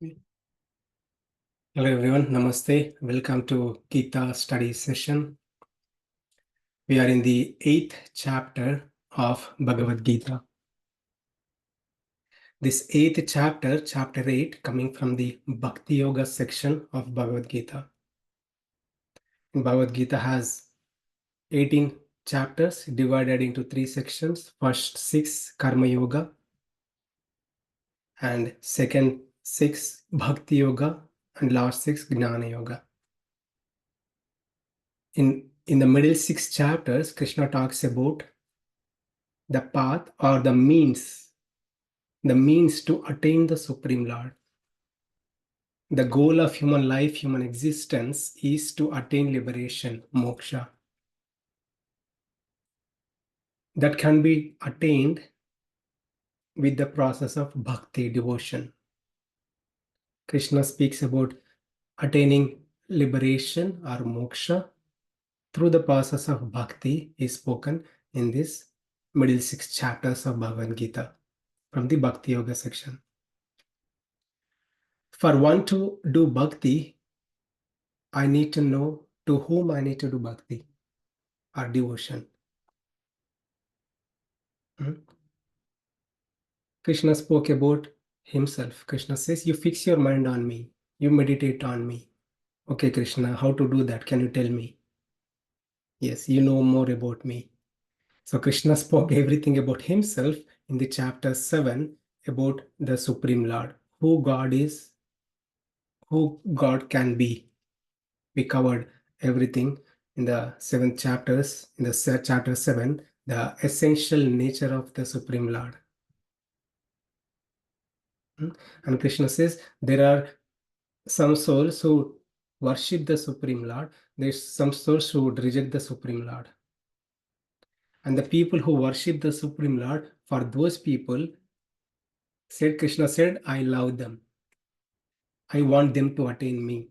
Hello everyone, Namaste. Welcome to Gita study session. We are in the 8th chapter of Bhagavad Gita. This 8th chapter, chapter 8, coming from the Bhakti Yoga section of Bhagavad Gita. Bhagavad Gita has 18 chapters divided into 3 sections. First 6 Karma Yoga and second 6 Bhakti Yoga and last 6 Gnana Yoga. In the middle 6 chapters, Krishna talks about the path or the means to attain the Supreme Lord. The goal of human life, human existence is to attain liberation, moksha. That can be attained with the process of bhakti, devotion. Krishna speaks about attaining liberation or moksha through the process of bhakti is spoken in this middle 6 chapters of Bhagavad Gita from the Bhakti Yoga section. For one to do bhakti, I need to know to whom I need to do bhakti or devotion. Krishna spoke about himself. Krishna says, you fix your mind on me. You meditate on me. Okay, Krishna, how to do that? Can you tell me? Yes, you know more about me. So Krishna spoke everything about himself in the chapter 7 about the Supreme Lord, who God is, who God can be. We covered everything in the 7th chapters. In the chapter 7, the essential nature of the Supreme Lord. And Krishna says there are some souls who worship the Supreme Lord. There's some souls who would reject the Supreme Lord. And the people who worship the Supreme Lord, for those people, Krishna said, I love them. I want them to attain me.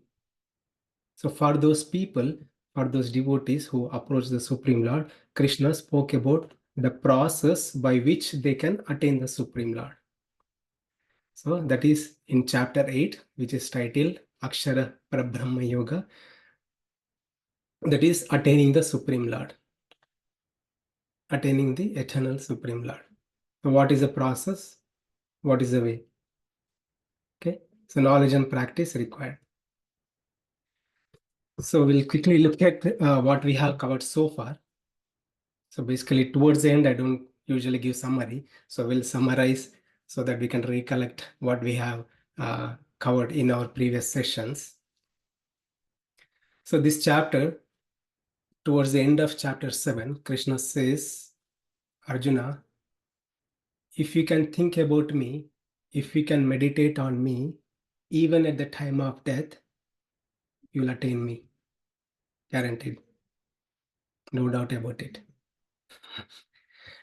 So for those people, for those devotees who approach the Supreme Lord, Krishna spoke about the process by which they can attain the Supreme Lord. So that is in chapter 8, which is titled Akshara Parabrahma Yoga. That is attaining the Supreme Lord, attaining the eternal Supreme Lord. So what is the process? What is the way? Okay, so knowledge and practice required. So we'll quickly look at what we have covered so far. So basically towards the end, I don't usually give summary. So we'll summarize so that we can recollect what we have covered in our previous sessions. So this chapter, towards the end of chapter 7, Krishna says, Arjuna, if you can think about me, if you can meditate on me, even at the time of death, you'll attain me. Guaranteed. No doubt about it.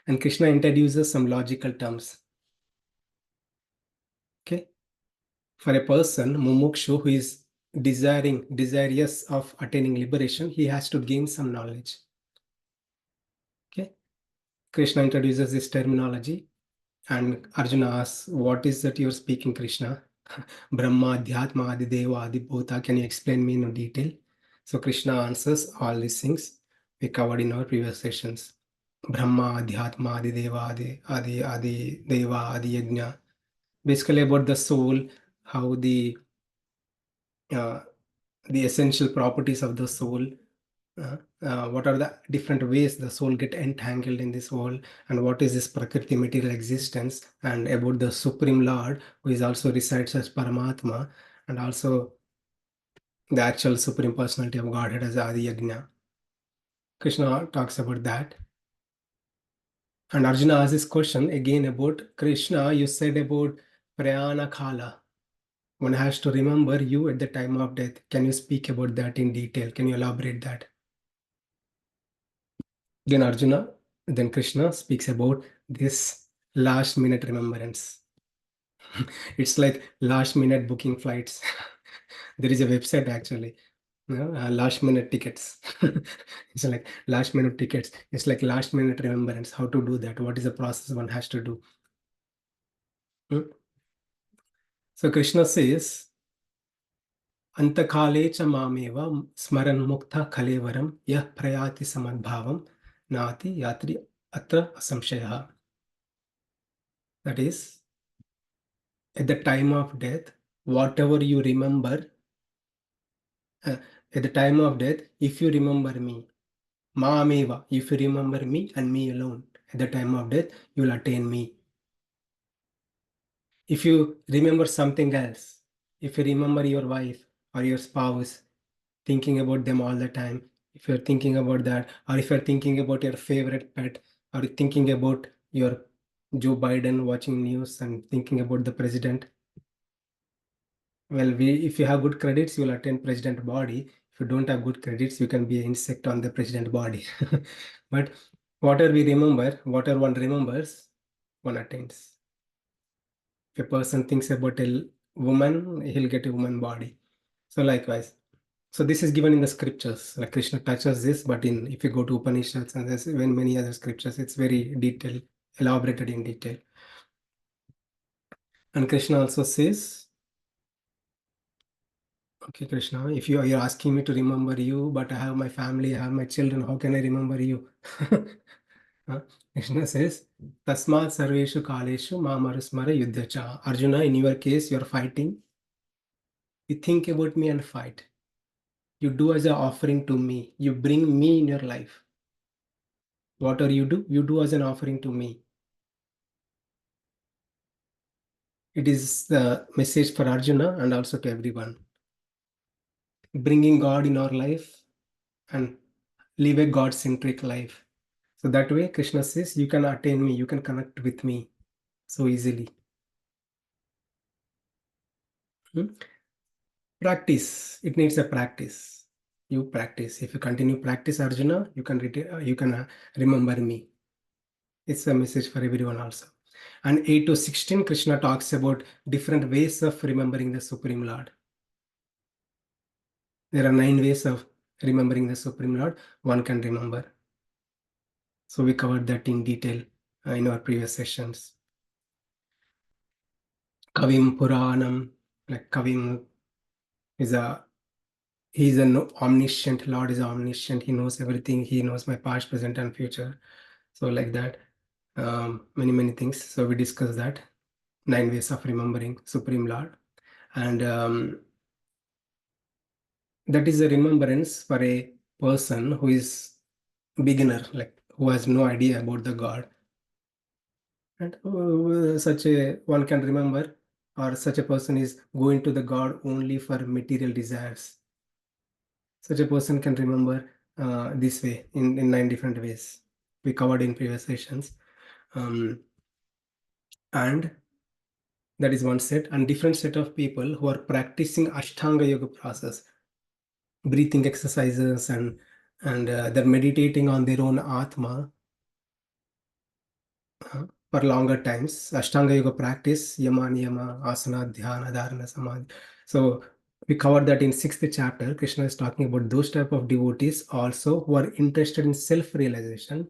And Krishna introduces some logical terms. Okay. For a person, mumukshu, who is desirous of attaining liberation, he has to gain some knowledge. Okay. Krishna introduces this terminology. And Arjuna asks, what is that you're speaking, Krishna? Brahma, Adhyatma, Adi Deva, Adi Bhuta. Can you explain me in detail? So Krishna answers all these things we covered in our previous sessions. Brahma, Adhyatma, Adi Deva, Adi Deva, Adi Yajna. Basically about the soul, how the essential properties of the soul, what are the different ways the soul get entangled in this world, and what is this prakriti, material existence, and about the Supreme Lord who is also resides as Paramatma, and also the actual Supreme Personality of Godhead as Adi Yajna. Krishna talks about that. And Arjuna asks this question again about Krishna. You said about Prayana Kala. One has to remember you at the time of death. Can you speak about that in detail? Can you elaborate that? Then Krishna speaks about this last minute remembrance. It's like last minute booking flights. There is a website actually, last minute tickets. It's like last minute tickets. It's like last minute remembrance. How to do that? What is the process one has to do? So Krishna says, Antakale cha mameva smaran mukta kalevaram yah prayati samadbhavam nati yatri atra asamshaya. That is, at the time of death, whatever you remember, at the time of death, if you remember me, Maameva, if you remember me and me alone, at the time of death, you will attain me. If you remember something else, if you remember your wife or your spouse, thinking about them all the time, if you're thinking about that, or if you're thinking about your favorite pet, or thinking about your Joe Biden watching news and thinking about the president, well, if you have good credits, you will attain president body. If you don't have good credits, you can be an insect on the president body. But whatever we remember, whatever one remembers, one attains. If a person thinks about a woman, he'll get a woman body. So likewise. So this is given in the scriptures. Like Krishna touches this, but in if you go to Upanishads and there's even many other scriptures, it's very detailed, elaborated in detail. And Krishna also says, okay, Krishna, if you're asking me to remember you, but I have my family, I have my children, how can I remember you? Huh? Krishna says, Tasmat Sarveshu Kaleshu Mamarusmara Yuddhacha. Arjuna, in your case, you're fighting. You think about me and fight. You do as an offering to me. You bring me in your life. Whatever you do as an offering to me. It is the message for Arjuna and also to everyone. Bringing God in our life and live a God-centric life. So that way, Krishna says, you can attain me, you can connect with me so easily. Practice. It needs a practice. You practice. If you continue practice, Arjuna, you can remember me. It's a message for everyone also. And 8 to 16, Krishna talks about different ways of remembering the Supreme Lord. There are 9 ways of remembering the Supreme Lord. One can remember. So we covered that in detail in our previous sessions. Kavim Puranam, like Kavim is he's an omniscient. Lord is omniscient. He knows everything. He knows my past, present, and future. So like that, many things. So we discussed that 9 ways of remembering Supreme Lord, and that is a remembrance for a person who is beginner, like who has no idea about the God. And such a one can remember, or such a person is going to the God only for material desires. Such a person can remember this way in 9 different ways we covered in previous sessions. And that is one set, and different set of people who are practicing Ashtanga Yoga process, breathing exercises, and they're meditating on their own Atma for longer times. Ashtanga Yoga practice, Yama, Niyama, Asana, Dhyana, Dharana, Samadhi. So we covered that in 6th chapter. Krishna is talking about those type of devotees also who are interested in self-realization.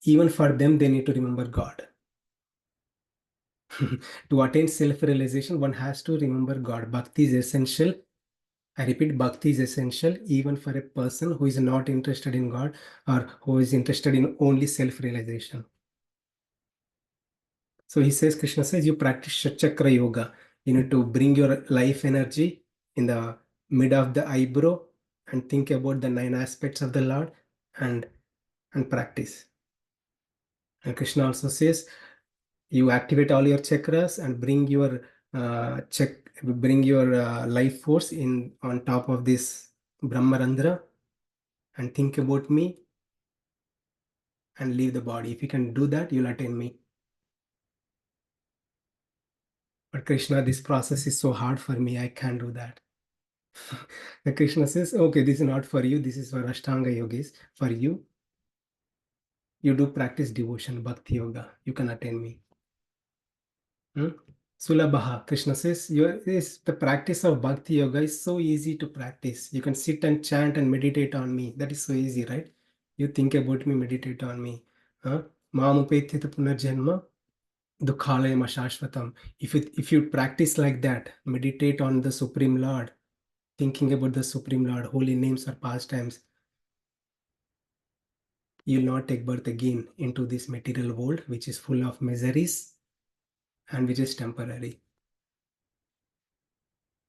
Even for them, they need to remember God. To attain self-realization, one has to remember God. Bhakti is essential. I repeat, bhakti is essential even for a person who is not interested in God or who is interested in only self-realization. So he says, Krishna says, you practice Shatchakra Yoga. You need to bring your life energy in the mid of the eyebrow and think about the 9 aspects of the Lord and practice. And Krishna also says, you activate all your chakras and bring your life force in on top of this Brahmarandra and think about me and leave the body. If you can do that, you'll attain me. But Krishna, this process is so hard for me, I can't do that. And Krishna says, okay, this is not for you, this is for Ashtanga yogis. For you, you do practice devotion, bhakti yoga, you can attain me. Sulabha, Krishna says, the practice of bhakti yoga is so easy to practice. You can sit and chant and meditate on me. That is so easy, right? You think about me, meditate on me. Mam upethyata punarjanma Dukhalayam Ashashvatam. If you practice like that, meditate on the Supreme Lord, thinking about the Supreme Lord, holy names or pastimes, you'll not take birth again into this material world, which is full of miseries and which is temporary.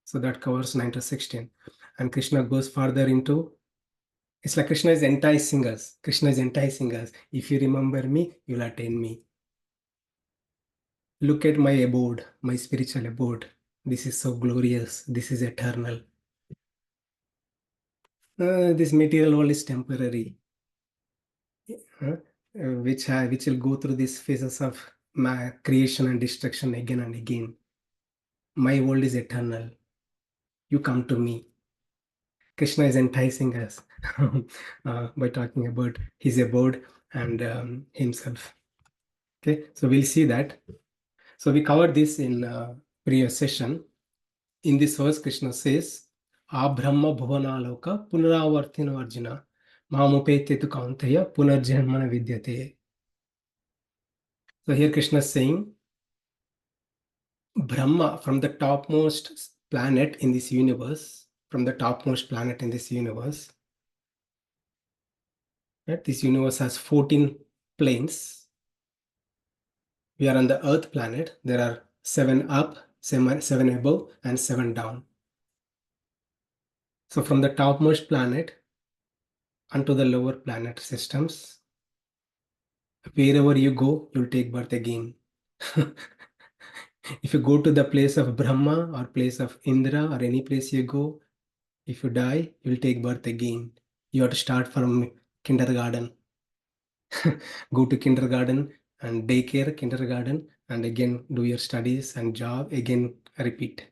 So that covers 9 to 16. And Krishna goes further into, it's like Krishna is enticing us. Krishna is enticing us. If you remember me, you'll attain me. Look at my abode, my spiritual abode. This is so glorious. This is eternal. This material world is temporary, which will go through these phases of my creation and destruction again and again. My world is eternal. You come to me. Krishna is enticing us by talking about his abode and himself. Okay, so we'll see that. So we covered this in previous session. In this verse, Krishna says, Abrahma bhuvanaloka punaravartino arjuna mamupete tu kaunteya punarjanmana vidyate. So here Krishna is saying, Brahma, from the topmost planet in this universe, right? This universe has 14 planes. We are on the Earth planet. There are 7 up, 7 above, and 7 down. So from the topmost planet unto the lower planet systems, wherever you go, you'll take birth again. If you go to the place of Brahma or place of Indra or any place you go, if you die, you'll take birth again. You have to start from kindergarten. Go to kindergarten and daycare, kindergarten, and again do your studies and job, again repeat.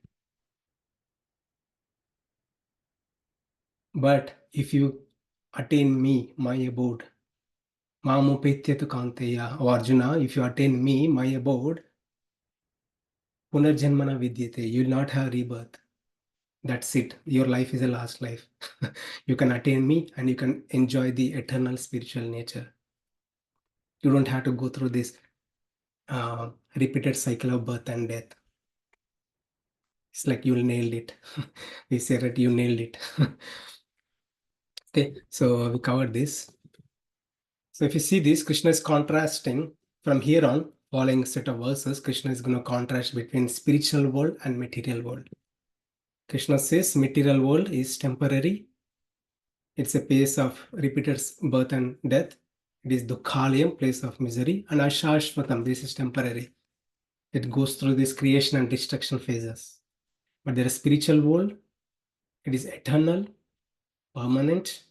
But if you attain me, my abode, Mamupetyatu Kanteya, or Arjuna, if you attain me, my abode, Punarjanmana Vidyate, you will not have rebirth. That's it. Your life is a last life. You can attain me and you can enjoy the eternal spiritual nature. You don't have to go through this repeated cycle of birth and death. It's like you nailed it. We say that you nailed it. Okay, so we covered this. So if you see this, Krishna is contrasting from here on, following set of verses, Krishna is going to contrast between spiritual world and material world. Krishna says material world is temporary. It's a place of repeated birth and death. It is Dukhalayam, place of misery, and Ashashvatam, this is temporary. It goes through this creation and destruction phases. But there is spiritual world, it is eternal, permanent,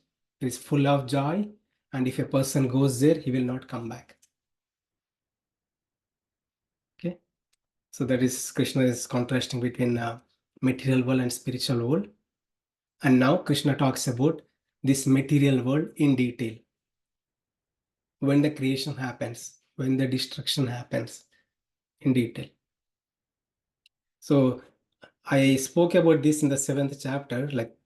it is full of joy, and if a person goes there, he will not come back. Okay, so that is Krishna is contrasting between material world and spiritual world. And now Krishna talks about this material world in detail. When the creation happens, when the destruction happens, in detail. So I spoke about this in the 7th chapter, like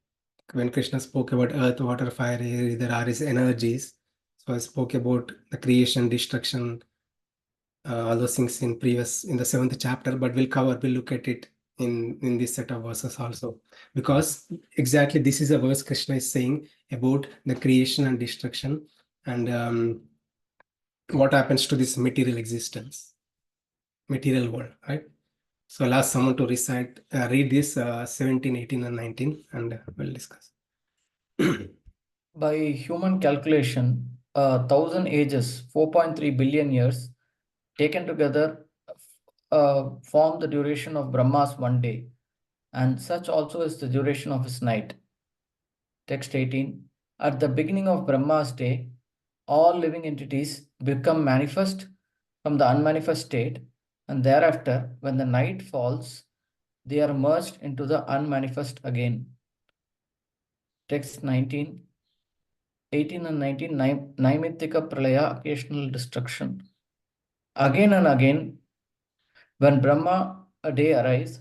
when Krishna spoke about earth, water, fire, air, there are his energies. So I spoke about the creation, destruction, all those things in the 7th chapter, but we'll look at it in this set of verses also, because exactly this is a verse Krishna is saying about the creation and destruction and what happens to this material existence, material world, right? So I'll ask someone to read this 17, 18, and 19, and we'll discuss. By human calculation, 1,000 ages, 4.3 billion years, taken together, form the duration of Brahma's one day, and such also is the duration of his night. Text 18. At the beginning of Brahma's day, all living entities become manifest from the unmanifest state, and thereafter, when the night falls, they are merged into the unmanifest again. Text 19. 18 and 19, Naimittika Pralaya, occasional destruction. Again and again, when Brahma a day arrives,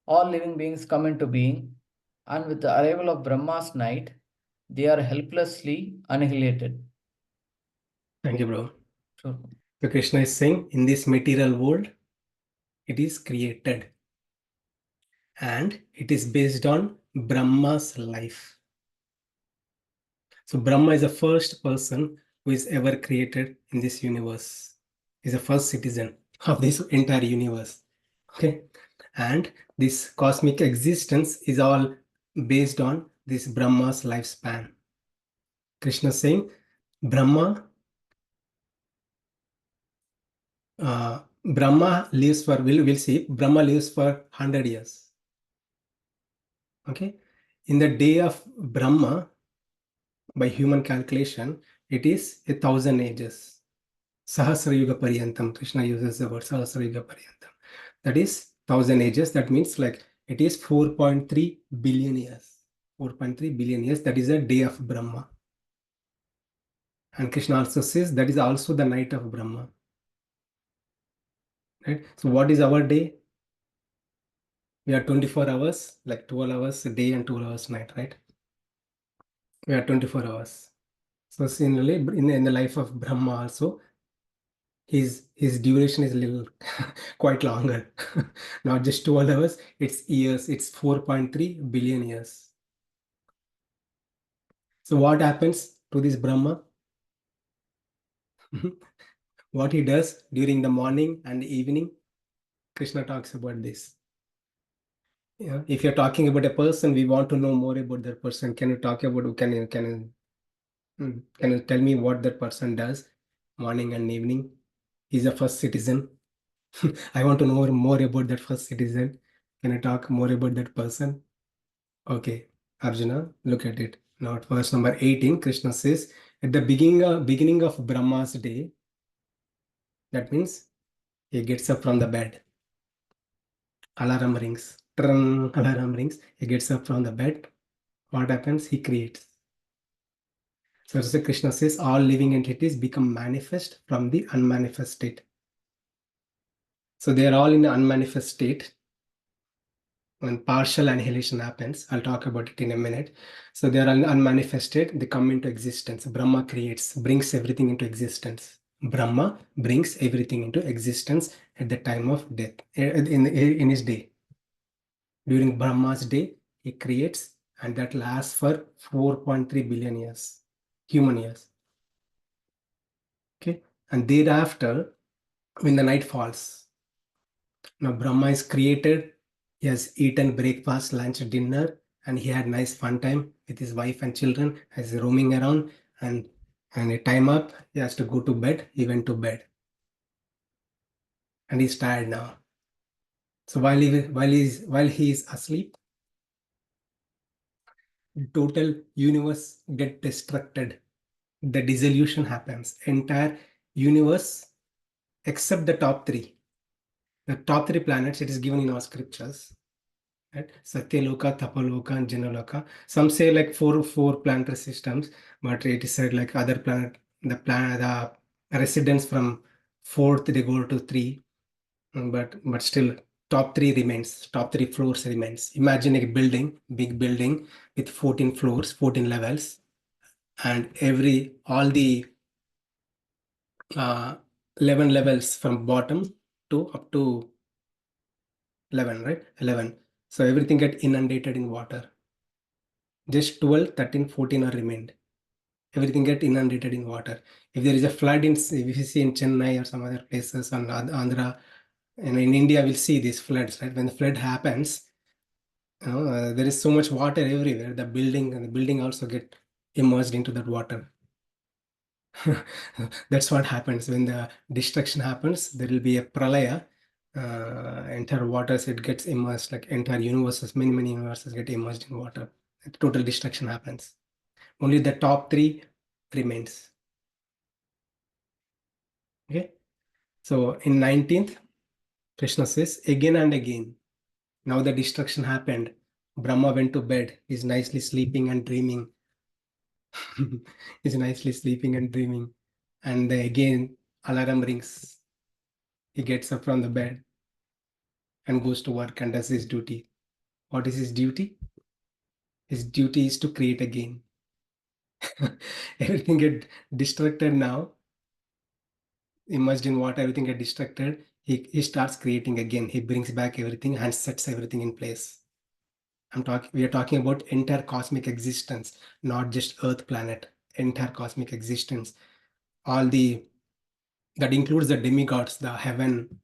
all living beings come into being, and with the arrival of Brahma's night, they are helplessly annihilated. Thank you, bro. Sure. So Krishna is saying, in this material world, it is created. And it is based on Brahma's life. So Brahma is the first person who is ever created in this universe. Is the first citizen of this entire universe. Okay. And this cosmic existence is all based on this Brahma's lifespan. Krishna saying, Brahma lives for, we'll see, Brahma lives for 100 years. Okay. In the day of Brahma, by human calculation, it is 1,000 ages. Sahasra Yuga Paryantam. Krishna uses the word Sahasra Yuga Paryantam. That is 1,000 ages. That means like it is 4.3 billion years. 4.3 billion years. That is a day of Brahma. And Krishna also says that is also the night of Brahma. Right? So what is our day? We are 24 hours, like 12 hours a day and 12 hours night, right? We are 24 hours. So similarly, in the life of Brahma also, his duration is a little quite longer. Not just 12 hours, it's years, it's 4.3 billion years. So what happens to this Brahma? What he does during the morning and the evening, Krishna talks about this. Yeah, if you're talking about a person, we want to know more about that person. Can you talk about, can you tell me what that person does morning and evening? He's a first citizen. I want to know more about that first citizen. Can I talk more about that person? Okay, Arjuna, look at it. Now, at verse number 18, Krishna says, at the beginning of Brahma's day, that means he gets up from the bed. Alarm rings. Trrrn, alarm rings. He gets up from the bed. What happens? He creates. So Krishna says, all living entities become manifest from the unmanifest state. So they are all in the unmanifest state. When partial annihilation happens, I'll talk about it in a minute. So they are unmanifested, they come into existence. Brahma brings everything into existence. Brahma brings everything into existence at the time of death, in his day. During Brahma's day, he creates, and that lasts for 4.3 billion years, human years. Okay, and thereafter, when the night falls, now Brahma is created. He has eaten breakfast, lunch, dinner, and he had nice fun time with his wife and children as roaming around. And a time up, he has to go to bed. He went to bed, and he's tired now. So while he is asleep, total universe get destructed. The dissolution happens. Entire universe except the top three. The top three planets. It is given in our scriptures. Right? Satyaloka, Tapaloka, and Janaloka. Some say like four planetary systems, but it is said like other planet, the residents from fourth they go to three, but still top three remains. Top three floors remains. Imagine a building, big building with 14 floors, 14 levels, and all the 11 levels from bottom to up to 11, right? 11. So everything get inundated in water. Just 12, 13, 14 are remained. Everything get inundated in water. If there is a flood if you see in Chennai or some other places on Andhra, and in India, we'll see these floods, right? When the flood happens, there is so much water everywhere. The building also get immersed into that water. That's what happens when the destruction happens. There will be a pralaya. Entire waters it gets immersed, like entire universes, many universes get immersed in water. Total destruction happens. Only the top three remains. Okay. So in 19th, Krishna says again and again. Now the destruction happened. Brahma went to bed. He's nicely sleeping and dreaming. He's nicely sleeping and dreaming. And again, alarm rings. He gets up from the bed and goes to work and does his duty. What is his duty? His duty is to create again. Everything get distracted now. immersed in water, everything get distracted. He starts creating again. He brings back everything and sets everything in place. We are talking about entire cosmic existence, not just Earth planet, entire cosmic existence. That includes the demigods, the heaven,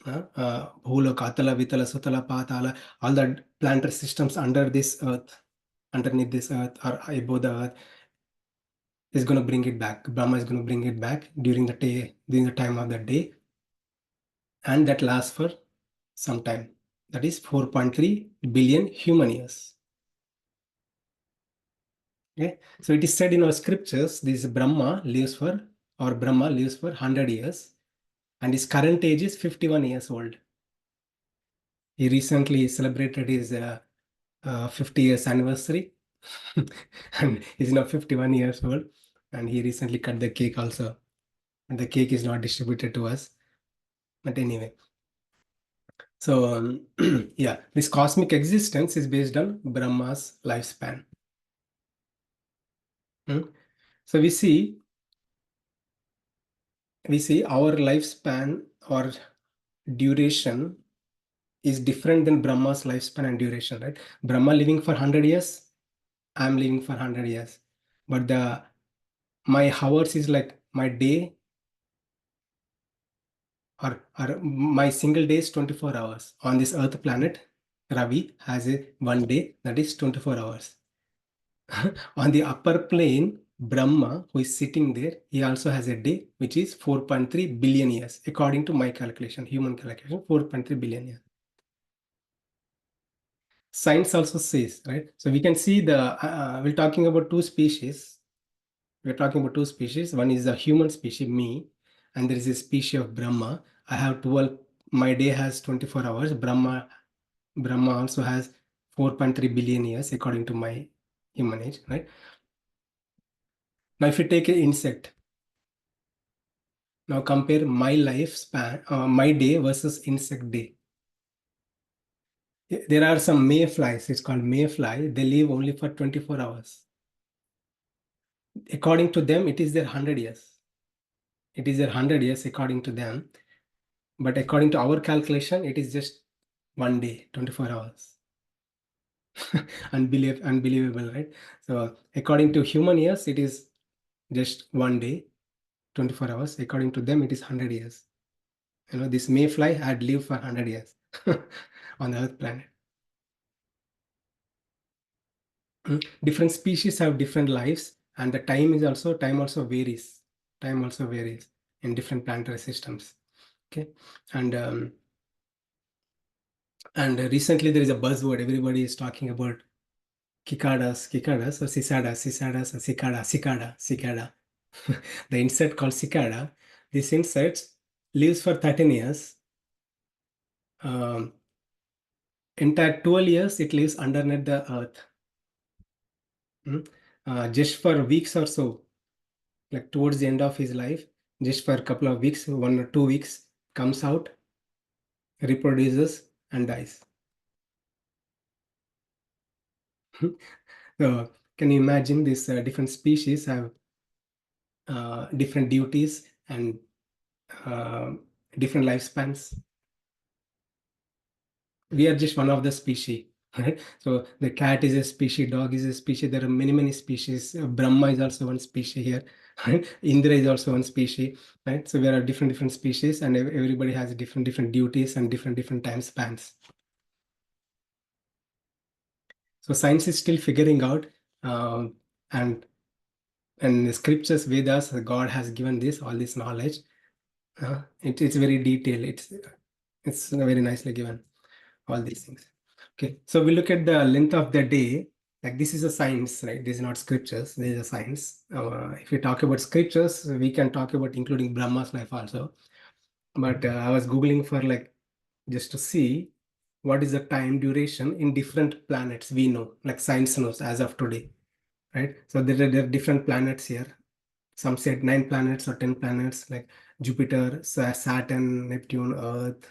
Bhuloka, Atala, Vitala, Sutala, Patala, all the planetary systems under this Earth, underneath this Earth or above the Earth, is going to bring it back. Brahma is going to bring it back during the day, during the time of the day, and that lasts for some time. That is 4.3 billion human years. Okay, so it is said in our scriptures, this Brahma lives for 100 years, and his current age is 51 years old. He recently celebrated his 50 years anniversary, and he's now 51 years old, and he recently cut the cake also, and the cake is not distributed to us. But anyway, so yeah, this cosmic existence is based on Brahma's lifespan. So we see our lifespan or duration is different than Brahma's lifespan and duration, right? Brahma living for 100 years, I'm living for 100 years. But my hours is like my day, or my single day is 24 hours. On this Earth planet, Ravi has a one day, that is 24 hours. On the upper plane, Brahma, who is sitting there, he also has a day, which is 4.3 billion years, according to my calculation, human calculation, 4.3 billion years. Science also says, right? So we can see we're talking about two species. We're talking about two species. One is a human species, me, and there is a species of Brahma. I have 12, my day has 24 hours. Brahma also has 4.3 billion years, according to my human age, right? Now, if you take an insect, now compare my lifespan, my day versus insect day. There are some mayflies, it's called mayfly. They live only for 24 hours. According to them, it is their 100 years. It is their 100 years according to them. But according to our calculation, it is just one day, 24 hours. Unbelievable, right? So according to human years, it is just one day, 24 hours. According to them, it is 100 years. You know, this mayfly had lived for 100 years on the Earth planet. Different species have different lives, and the time also varies. Time also varies in different planetary systems. Okay, and recently there is a buzzword everybody is talking about: cicadas or cicada. The insect called cicada. This insect lives for 13 years. Entire 12 years it lives underneath the earth. Just for weeks or so, like towards the end of his life, just for a couple of weeks, 1 or 2 weeks, comes out, reproduces, and dies. So can you imagine these different species have different duties and different lifespans? We are just one of the species, right? So the cat is a species, dog is a species. There are many species. Brahma is also one species here. Right? Indra is also one species, right? So there are different species, and everybody has different duties and different time spans. So science is still figuring out, and the scriptures, Vedas, God has given all this knowledge. It's very detailed. It's very nicely given, all these things. Okay, so we look at the length of the day. Like, this is a science, right? This is not scriptures. This is a science. If we talk about scriptures, we can talk about including Brahma's life also. But I was Googling for just to see what is the time duration in different planets we know, like science knows as of today, right? So there are different planets here. Some said 9 planets or 10 planets, like Jupiter, Saturn, Neptune, Earth,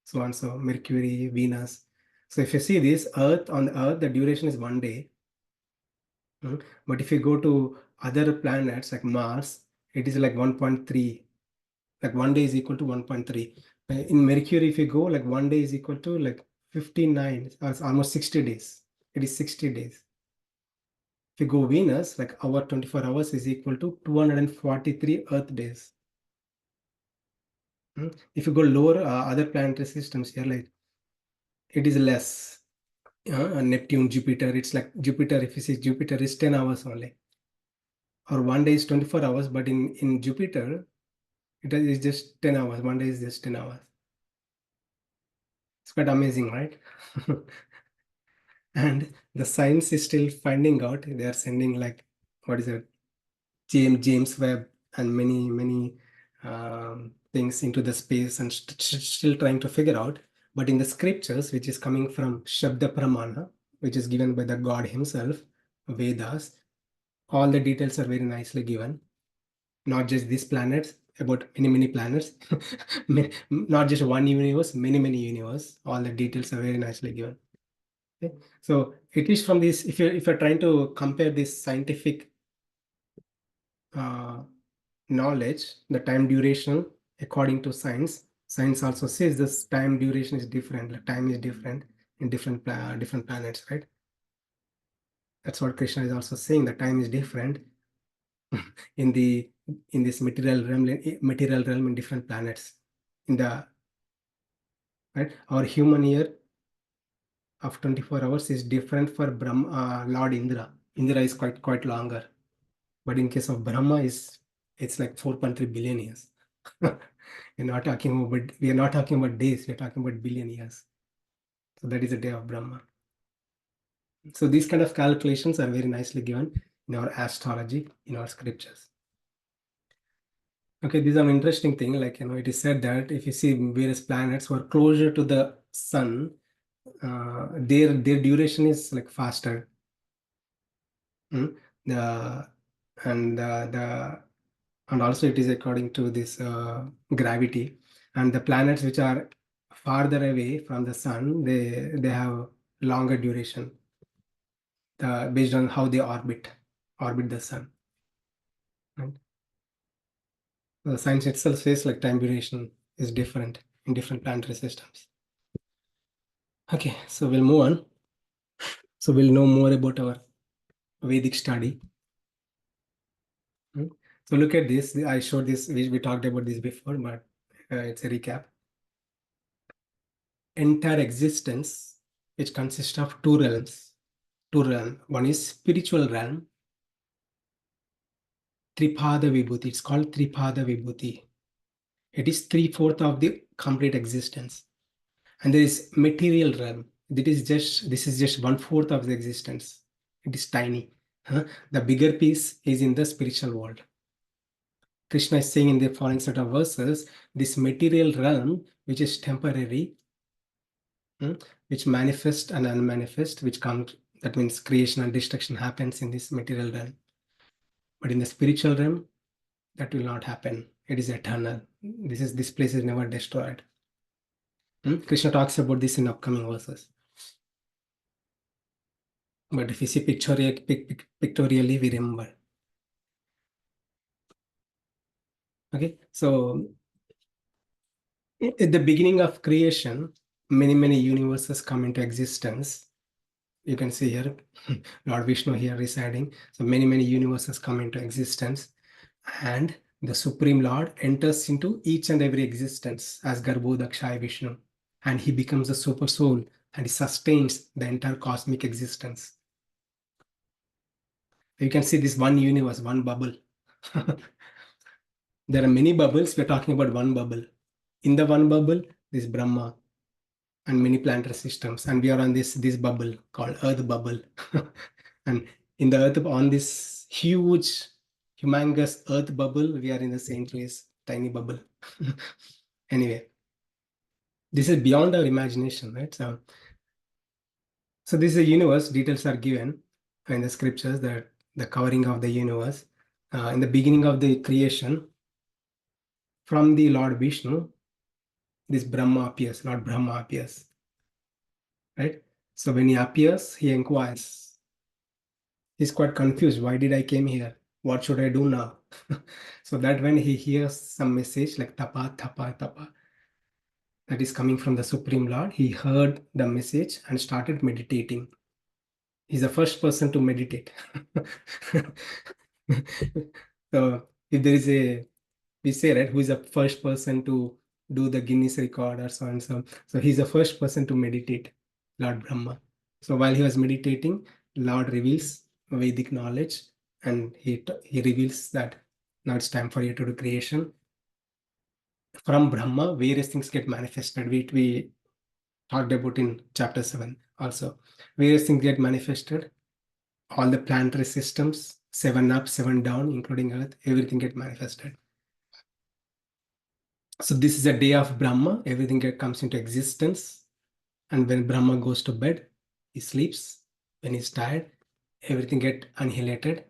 so on, so Mercury, Venus. So if you see this, on Earth, the duration is 1 day. But if you go to other planets like Mars, it is like 1.3 Like 1 day is equal to 1.3. In Mercury, if you go, like 1 day is equal to like 59, it's almost 60 days. It is 60 days. If you go Venus, like our 24 hours is equal to 243 Earth days. If you go lower, other planetary systems here, like it is less. Neptune, Jupiter, it's like Jupiter, if you see Jupiter is 10 hours only. Or 1 day is 24 hours, but in Jupiter, it is just 10 hours. 1 day is just 10 hours. It's quite amazing, right? And the science is still finding out. They are sending like, what is it? James Webb and many things into the space and still trying to figure out. But in the scriptures, which is coming from Shabda Pramana, which is given by the God himself, Vedas, all the details are very nicely given. Not just these planets, about many planets, not just one universe, many universe. All the details are very nicely given. Okay. So it is from this, if you're trying to compare this scientific knowledge, the time duration according to science also says this time duration is different. The time is different in different planets, right? That's what Krishna is also saying. The time is different in this material realm in different planets. In the right, our human year of 24 hours is different for Brahma, Lord Indra. Indra is quite longer, but in case of Brahma it's like 4.3 billion years. We are not talking about days, we're talking about billion years. So that is a day of Brahma. So these kind of calculations are very nicely given in our astrology, in our scriptures. Okay, this is an interesting thing. Like, it is said that if you see various planets who are closer to the sun, their duration is like faster. The and also it is according to this gravity, and the planets which are farther away from the sun, they have longer duration based on how they orbit the sun, right? The science itself says like time duration is different in different planetary systems. Okay, so we'll move on. So we'll know more about our Vedic study. So look at this. I showed this, we talked about this before, but it's a recap. Entire existence, which consists of two realms. One is spiritual realm, Tripada Vibhuti. It's called Tripada Vibhuti. It is 3/4 of the complete existence. And there is material realm. This is just 1/4 of the existence. It is tiny. The bigger piece is in the spiritual world. Krishna is saying in the following set of verses, this material realm, which is temporary, which manifest and unmanifest, which comes, that means creation and destruction happens in this material realm. But in the spiritual realm, that will not happen. It is eternal. This place is never destroyed. Krishna talks about this in upcoming verses. But if you see pictorially, we remember. Okay, so at the beginning of creation, many universes come into existence. You can see here, Lord Vishnu here residing. So many universes come into existence, and the Supreme Lord enters into each and every existence as Garbhodakshaya Vishnu, and he becomes a super soul and he sustains the entire cosmic existence. You can see this one universe, one bubble. There are many bubbles. We're talking about one bubble. In the one bubble, this Brahma and many planetary systems, and we are on this bubble called Earth bubble. And in the Earth, on this huge, humongous Earth bubble, we are in the same place, tiny bubble. Anyway, this is beyond our imagination, right? So this is a universe. Details are given in the scriptures, that the covering of the universe. In the beginning of the creation, from the Lord Vishnu, this Brahma appears, Lord Brahma appears, right? So when he appears, he inquires. He's quite confused. Why did I came here? What should I do now? So that when he hears some message like tapa, tapa, tapa, that is coming from the Supreme Lord, he heard the message and started meditating. He's the first person to meditate. So if there is a, we say, right, who is the first person to do the Guinness record or so and so. So he's the first person to meditate, Lord Brahma. So while he was meditating, Lord reveals Vedic knowledge, and he reveals that now it's time for you to do creation. From Brahma, various things get manifested. We talked about in chapter 7 also. Various things get manifested. All the planetary systems, 7 up, 7 down, including Earth, everything get manifested. So this is a day of Brahma. Everything comes into existence. And when Brahma goes to bed, he sleeps. When he's tired, everything get annihilated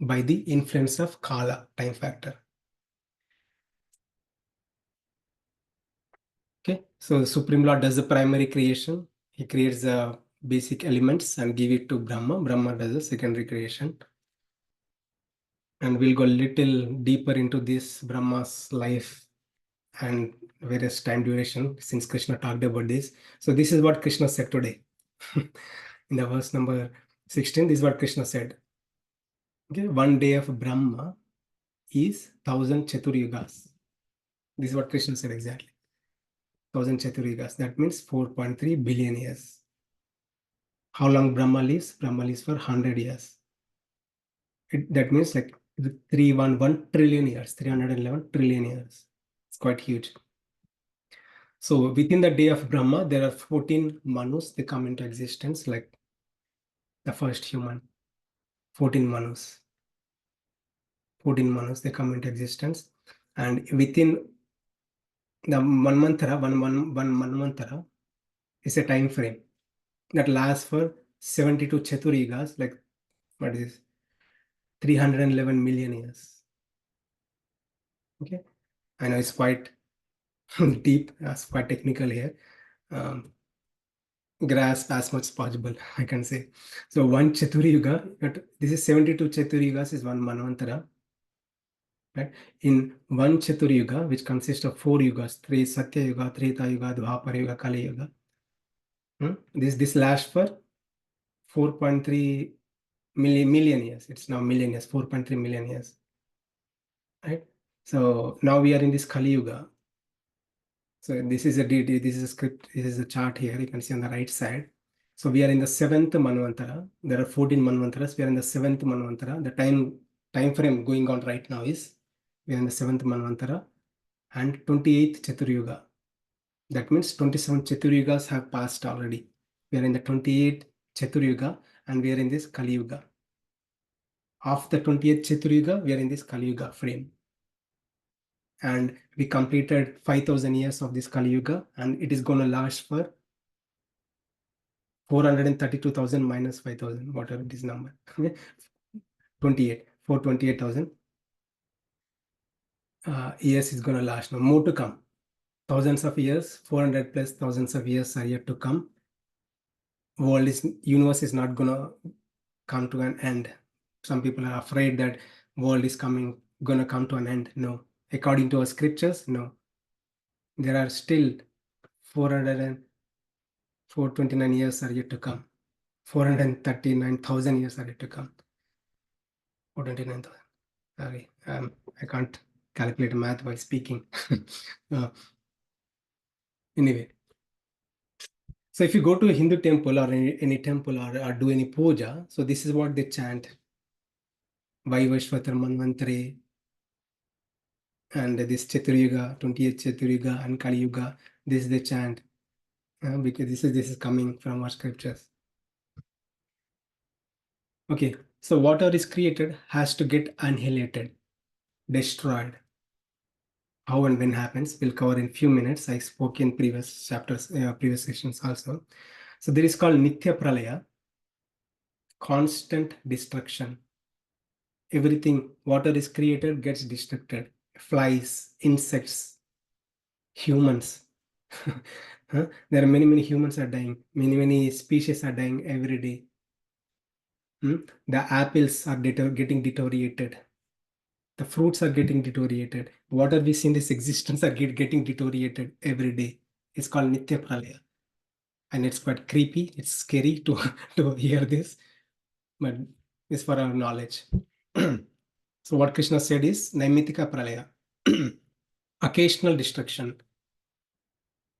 by the influence of Kala, time factor. Okay, so the Supreme Lord does the primary creation. He creates the basic elements and give it to Brahma. Brahma does the secondary creation. And we'll go a little deeper into this Brahma's life and various time duration, since Krishna talked about this. So this is what Krishna said today. In the verse number 16, this is what Krishna said. Okay, one day of Brahma is 1,000 Chaturyugas. This is what Krishna said exactly. 1,000 Chaturyugas. That means 4.3 billion years. How long Brahma lives? Brahma lives for 100 years. That means like 311 trillion years, 311 trillion years. It's quite huge. So within the day of Brahma, there are 14 Manus. They come into existence, like the first human. 14 Manus. 14 Manus, they come into existence. And within the Manvantara, one Manvantara is a time frame that lasts for 72 Chaturyugas, like what is this? 311 million years. Okay, I know it's quite deep, it's quite technical here. Grasp as much as possible, I can say. So one Chaturyuga, this is 72 Chaturyugas is one Manvantara. Right? In one Chaturyuga, which consists of 4 yugas, Satya Yuga, Treta Yuga, Dwapara Yuga, Kali Yuga. This lasts for 4.3 million years. It's now million years, 4.3 million years. Right? So now we are in this Kali Yuga. So this is a DD, this is a script, this is a chart here. You can see on the right side. So we are in the 7th Manvantara. There are 14 Manvantaras. We are in the 7th Manvantara. The time frame going on right now is we are in the 7th Manvantara and 28th Chaturyuga. That means 27 Chaturyugas have passed already. We are in the 28th Chaturyuga and we are in this Kali Yuga. After 28th Chaturyuga, we are in this Kali Yuga frame. And we completed 5,000 years of this Kali Yuga, and it is going to last for 432,000 minus 5,000, whatever this number. 428,000 years is going to last. Now, more to come. Thousands of years, 400 plus thousands of years are yet to come. Universe is not going to come to an end. Some people are afraid that world is going to come to an end. No. According to our scriptures, no. There are still 429 years are yet to come. 439,000 years are yet to come. 429,000. Sorry, I can't calculate math while speaking. Anyway, so if you go to a Hindu temple or any temple or do any puja, so this is what they chant. Vaivashvatar Manvantare and this Chaturyuga, 28th Chaturyuga and Kali Yuga, this they chant because this is coming from our scriptures. Okay, so whatever is created has to get annihilated, destroyed. How and when happens, we'll cover in few minutes. I spoke in previous chapters, previous sessions also. So there is called Nitya Pralaya, constant destruction. Everything, water is created, gets destructed. Flies, insects, humans. There are many humans are dying. Many species are dying every day. The apples are getting deteriorated. The fruits are getting deteriorated. Water we see in this existence are getting deteriorated every day. It's called Nitya Pralaya. And it's quite creepy. It's scary to, to hear this, but it's for our knowledge. So what Krishna said is Naimitika Pralaya, occasional destruction.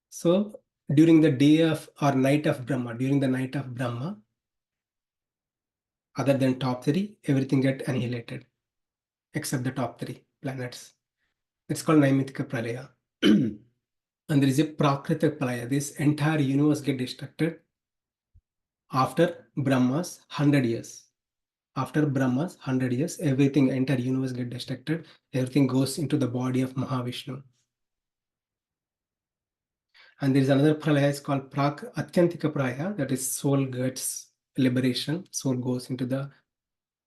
So during the day of or night of Brahma, during the night of Brahma, other than top three, everything get annihilated except the top three planets. It's called Naimitika Pralaya. And there is a Prakrita Pralaya. This entire universe get destructed after Brahma's 100 years. After Brahma's 100 years, everything, entire universe get destructed. Everything goes into the body of Mahavishnu. And there is another pralaya, it's called Atyantika Pralaya, that is soul gets liberation, soul goes into the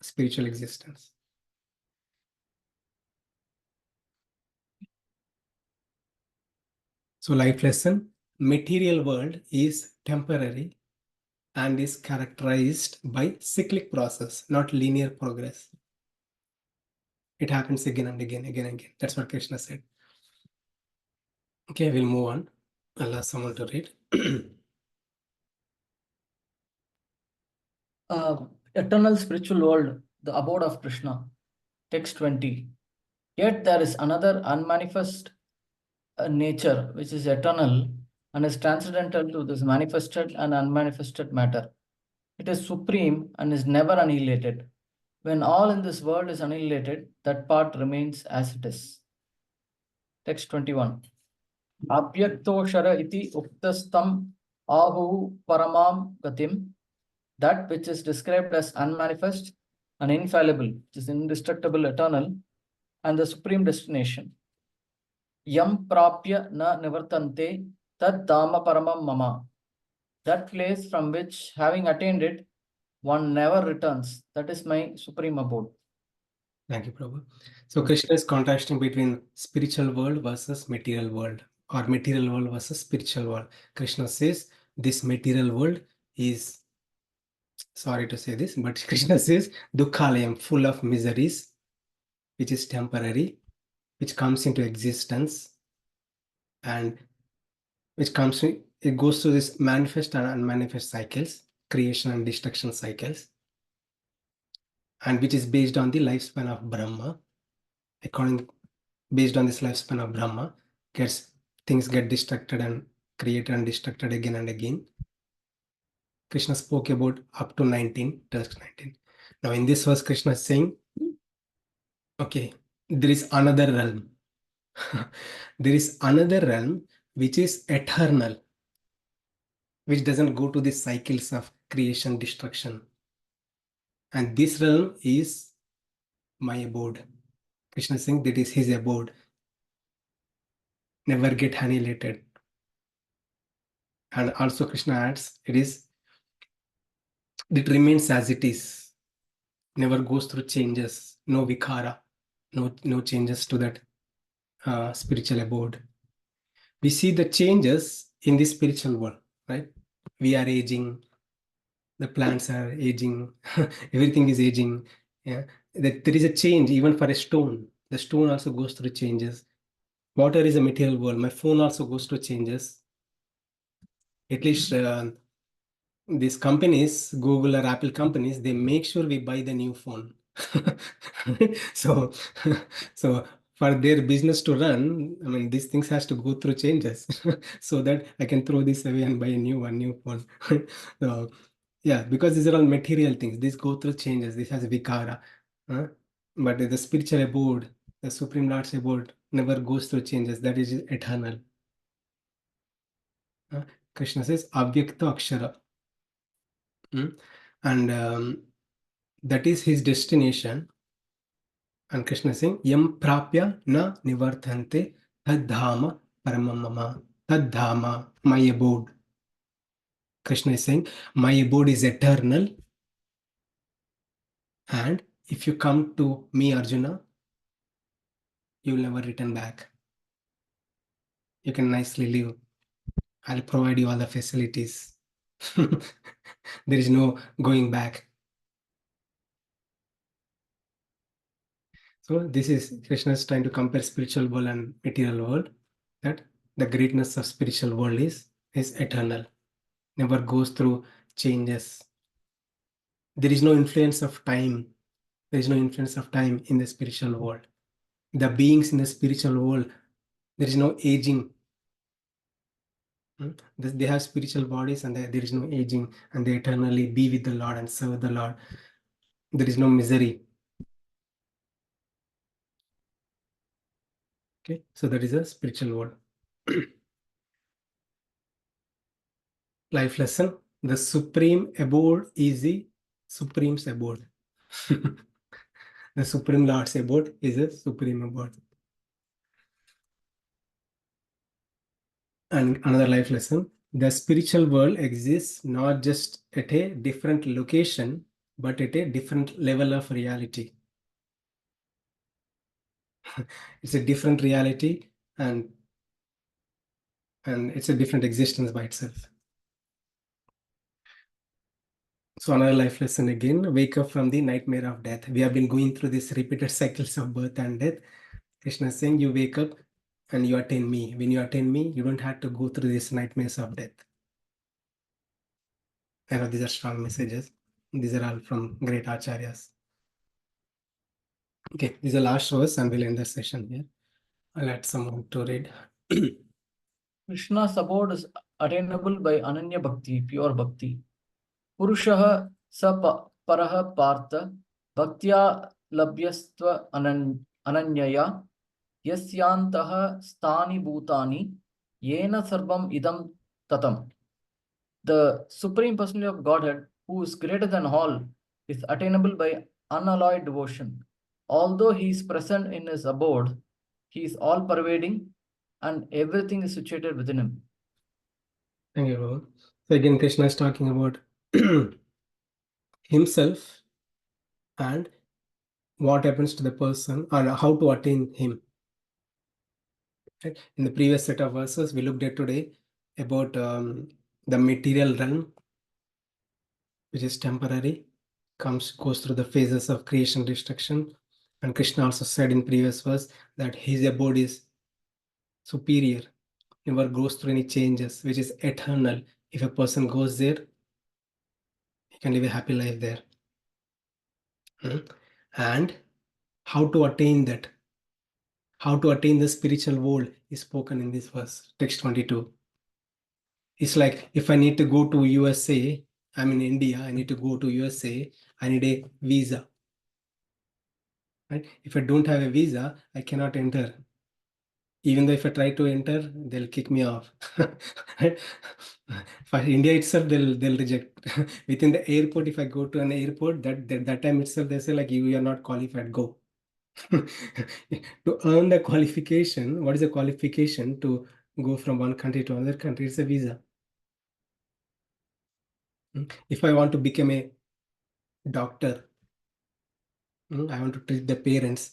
spiritual existence. So life lesson, material world is temporary and is characterized by cyclic process, not linear progress. It happens again and again, again and again. That's what Krishna said. Okay, we'll move on. I'll ask someone to read. Eternal spiritual world, the abode of Krishna. Text 20. Yet there is another unmanifest nature which is eternal and is transcendental to this manifested and unmanifested matter. It is supreme and is never annihilated. When all in this world is annihilated, that part remains as it is. Text 21. Abhyaktoshara iti uktastam ahu paramam gatim. That which is described as unmanifest and infallible, which is indestructible, eternal, and the supreme destination. Yam prapya na nivartante tad dhamma paramam mama. That place from which, having attained it, one never returns. That is my supreme abode. Thank you, Prabhu. So Krishna is contrasting between spiritual world versus material world, or material world versus spiritual world. Krishna says this material world is, sorry to say this, but Krishna says Dukhalayam, full of miseries, which is temporary, which comes into existence, and which comes to, it goes through this manifest and unmanifest cycles, creation and destruction cycles, and which is based on the lifespan of Brahma. Based on this lifespan of Brahma, things get destructed and created and destructed again and again. Krishna spoke about up to 19, task 19. Now in this verse, Krishna is saying, okay, there is another realm. There is another realm which is eternal, which doesn't go to the cycles of creation, destruction. And this realm is my abode. Krishna is saying that is his abode. Never get annihilated. And also Krishna adds, it remains as it is. Never goes through changes. No vikara. No changes to that spiritual abode. We see the changes in the spiritual world, right? We are aging. The plants are aging. Everything is aging. Yeah, that there is a change even for a stone. The stone also goes through changes. Water is a material world. My phone also goes through changes. At least these companies, Google or Apple companies, they make sure we buy the new phone. so, so for their business to run, I mean, these things has to go through changes so that I can throw this away and buy a new phone. So, yeah, because these are all material things. These go through changes. This has vikara. But the spiritual abode, the Supreme Lord's abode, never goes through changes. That is eternal. Krishna says, Avyakta Akshara. And that is his destination. And Krishna is saying, Yam prapya na nivarthante tadhama paramamama. Tadhama, my abode. Krishna is saying, my abode is eternal. And if you come to me, Arjuna, you will never return back. You can nicely live. I'll provide you all the facilities. There is no going back. So this is Krishna is trying to compare spiritual world and material world. That the greatness of spiritual world is eternal, never goes through changes. There is no influence of time. There is no influence of time in the spiritual world. The beings in the spiritual world, there is no aging. They have spiritual bodies and there is no aging, and they eternally be with the Lord and serve the Lord. There is no misery. Okay, so that is a spiritual world. Life lesson: the supreme abode is the supreme's abode. The Supreme Lord's abode is a supreme abode. And another life lesson: the spiritual world exists not just at a different location, but at a different level of reality. It's a different reality, and it's a different existence by itself. So another life lesson again: wake up from the nightmare of death. We have been going through these repeated cycles of birth and death. Krishna is saying, you wake up and you attain me. When you attain me, you don't have to go through these nightmares of death. I know these are strong messages. These are all from great acharyas. Okay, this is the last verse and we'll end the session here. I'll let someone to read. Krishna's abode is attainable by Ananya Bhakti, pure Bhakti. Purushaha paraha partha bhaktya labhyastva ananyaya yasyantaha sthani bhutani yena sarvam idam tatam. The Supreme Personality of Godhead, who is greater than all, is attainable by unalloyed devotion. Although he is present in his abode, he is all-pervading and everything is situated within him. Thank you, Baba. So again, Krishna is talking about himself and what happens to the person and how to attain him. Right? In the previous set of verses, we looked at today about the material realm, which is temporary, goes through the phases of creation, destruction. And Krishna also said in previous verse that his abode is superior, never goes through any changes, which is eternal. If a person goes there, he can live a happy life there. And how to attain that, how to attain the spiritual world is spoken in this verse, text 22. It's like if I need to go to USA, I'm in India, I need to go to USA, I need a visa. Right? If I don't have a visa, I cannot enter. Even though if I try to enter, they'll kick me off. Right? For India itself, they'll reject. Within the airport, if I go to an airport, that time itself, they say like you are not qualified, go. To earn the qualification, what is the qualification to go from one country to another country? It's a visa. If I want to become a doctor, I want to treat the parents,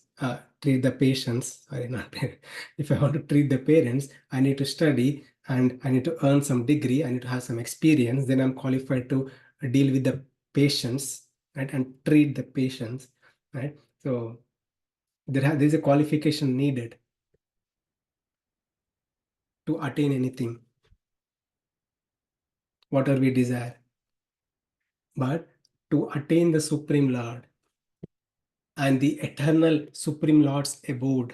treat the patients, sorry, not parents. If I want to treat the parents, I need to study and I need to earn some degree, I need to have some experience, then I'm qualified to deal with the patients, right, and treat the patients, right? So there's a qualification needed to attain anything, whatever we desire. But to attain the Supreme Lord and the eternal Supreme Lord's abode,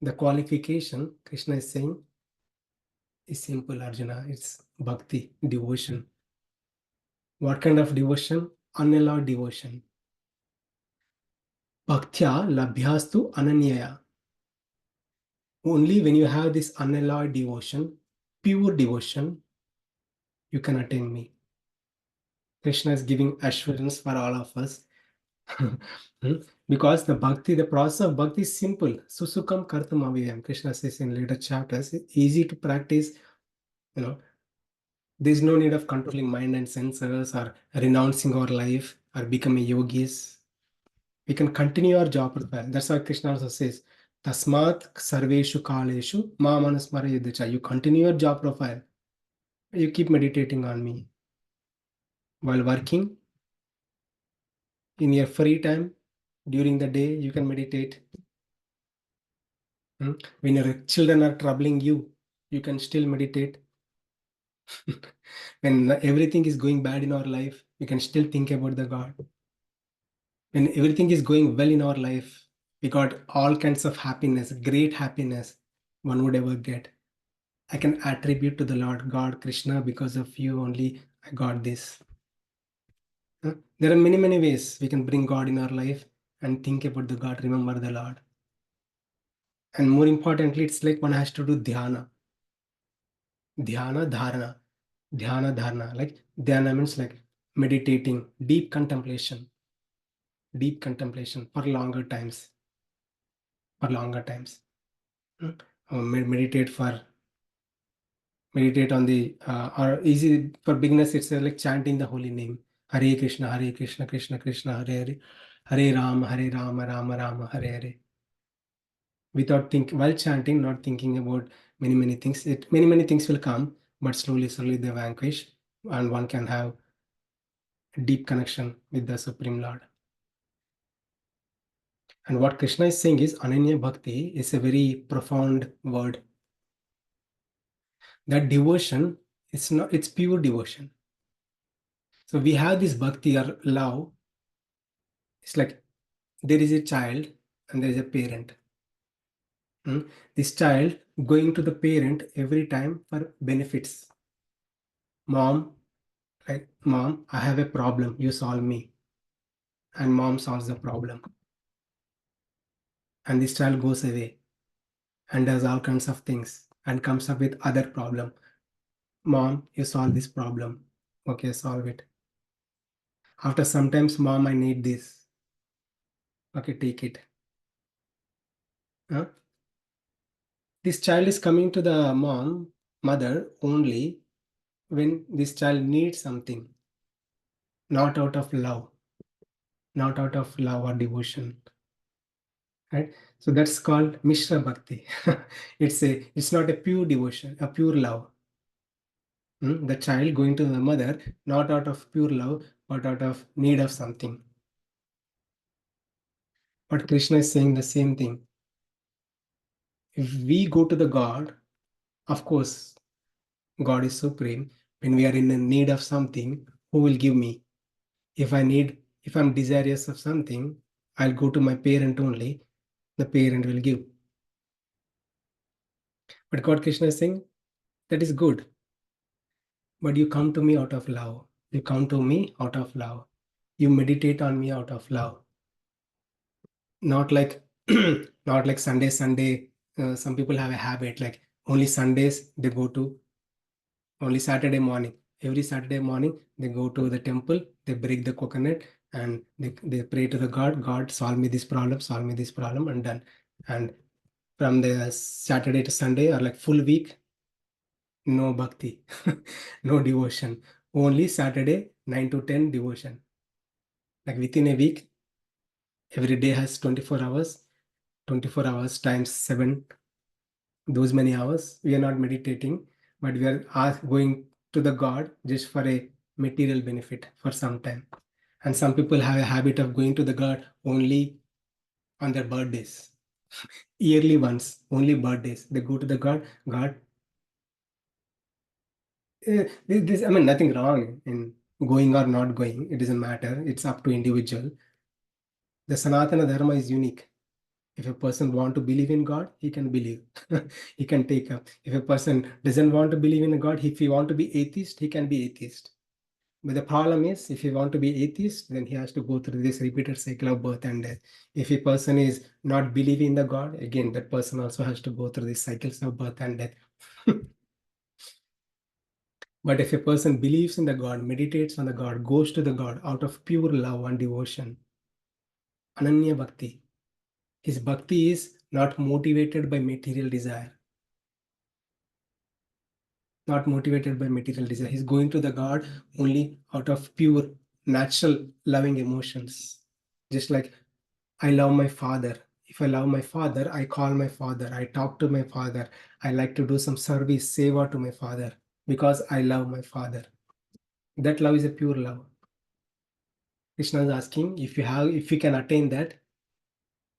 the qualification, Krishna is saying, is simple, Arjuna. It's bhakti, devotion. What kind of devotion? Unalloyed devotion. Bhaktya labhyastu ananyaya. Only when you have this unalloyed devotion, pure devotion, you can attain me. Krishna is giving assurance for all of us. Because the bhakti, the process of bhakti is simple. Susukam kartam avyayam. Krishna says in later chapters, it's easy to practice. There's no need of controlling mind and senses or renouncing our life or becoming yogis. We can continue our job profile. That's why Krishna also says, Tasmat sarveshu kaleshu ma manasmara yuddhacha. You continue your job profile. You keep meditating on me. While working, in your free time, During the day, you can meditate. When your children are troubling you, you can still meditate. When everything is going bad in our life, we can still think about the God. When everything is going well in our life, we got all kinds of happiness, great happiness one would ever get. I can attribute to the Lord God, Krishna, because of you only I got this. There are many, many ways we can bring God in our life and think about the God, remember the Lord. And more importantly, it's like one has to do dhyana. Dhyana, dharana. Dhyana, dharana. Like dhyana means like meditating, deep contemplation for longer times. For longer times. Meditate on the or easy for beginners, it's like chanting the holy name. Hare Krishna, Hare Krishna, Krishna Krishna, Hare Hare, Hare Rama, Rama Rama, Hare Hare. Without while chanting, not thinking about many things. Many things will come, but slowly they vanquish, and one can have a deep connection with the Supreme Lord. And what Krishna is saying is Ananya Bhakti is a very profound word. That devotion, it's pure devotion. So we have this bhakti or love. It's like there is a child and there is a parent. This child going to the parent every time for benefits. Mom, like, Mom, I have a problem, you solve me. And mom solves the problem. And this child goes away and does all kinds of things and comes up with other problem. Mom, you solve this problem. Okay, solve it. After sometimes, Mom, I need this. Okay, take it. This child is coming to the mother only when this child needs something, not out of love or devotion. Right? So that's called Mishra Bhakti. It's not a pure devotion, a pure love. The child going to the mother, not out of pure love, but out of need of something. But Krishna is saying the same thing. If we go to the God, of course, God is supreme. When we are in a need of something, who will give me? If I'm desirous of something, I'll go to my parent only. The parent will give. But God Krishna is saying, that is good. But you come to me out of love. You come to me out of love. You meditate on me out of love. Not like not like Sunday. Some people have a habit like only Sundays they go to, only Saturday morning. Every Saturday morning they go to the temple, they break the coconut and they pray to the God. God, solve me this problem, and done. And from the Saturday to Sunday or like full week, no bhakti, no devotion. Only Saturday 9 to 10 devotion. Like within a week, every day has 24 hours. 24 hours times 7, those many hours we are not meditating, but we are going to the God just for a material benefit for some time. And some people have a habit of going to the God only on their birthdays, yearly once, only birthdays. They go to the God. I mean, nothing wrong in going or not going. It doesn't matter. It's up to individual. The Sanatana Dharma is unique. If a person want to believe in God, he can believe. He can take up. If a person doesn't want to believe in a God, if he want to be atheist, he can be atheist. But the problem is, if he want to be atheist, then he has to go through this repeated cycle of birth and death. If a person is not believing in the God, again, that person also has to go through these cycles of birth and death. But if a person believes in the God, meditates on the God, goes to the God out of pure love and devotion, Ananya Bhakti, his bhakti is not motivated by material desire. Not motivated by material desire. He's going to the God only out of pure, natural, loving emotions. Just like I love my father. If I love my father, I call my father. I talk to my father. I like to do some service, seva to my father because I love my father. That love is a pure love. Krishna is asking if you can attain that,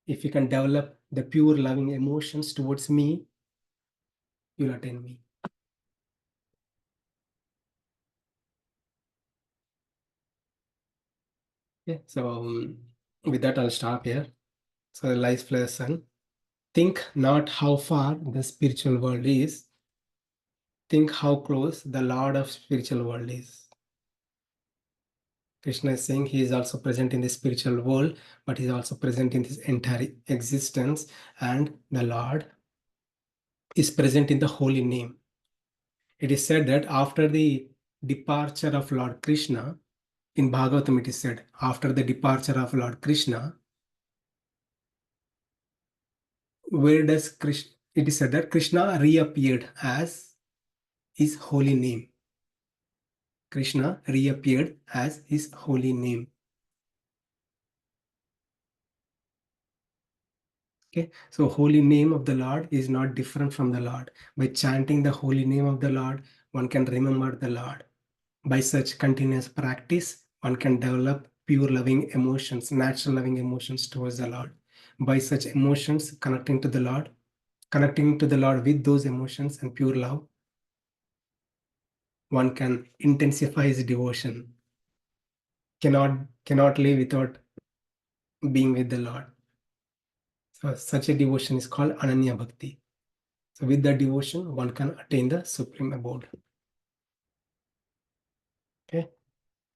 if you can develop the pure loving emotions towards me, you'll attain me. Okay, so with that, I'll stop here. So the life lesson: think not how far the spiritual world is, think how close the Lord of spiritual world is. Krishna is saying he is also present in the spiritual world, but he is also present in this entire existence, and the Lord is present in the holy name. It is said that after the departure of Lord Krishna, in Bhagavatam it is said, after the departure of Lord Krishna, where does Krishna, it is said that Krishna reappeared as his holy name. Krishna reappeared as his holy name. Okay, so holy name of the Lord is not different from the Lord. By chanting the holy name of the Lord, one can remember the Lord. By such continuous practice, one can develop pure loving emotions, natural loving emotions towards the Lord. By such emotions, connecting to the Lord with those emotions and pure love, one can intensify his devotion. Cannot live without being with the Lord. So such a devotion is called Ananya Bhakti. So with that devotion, one can attain the supreme abode. Okay,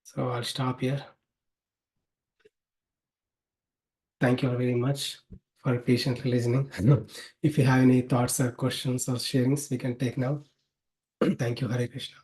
so I'll stop here. Thank you all very much for patiently listening. If you have any thoughts or questions or sharings, we can take now. Thank you, Hare Krishna.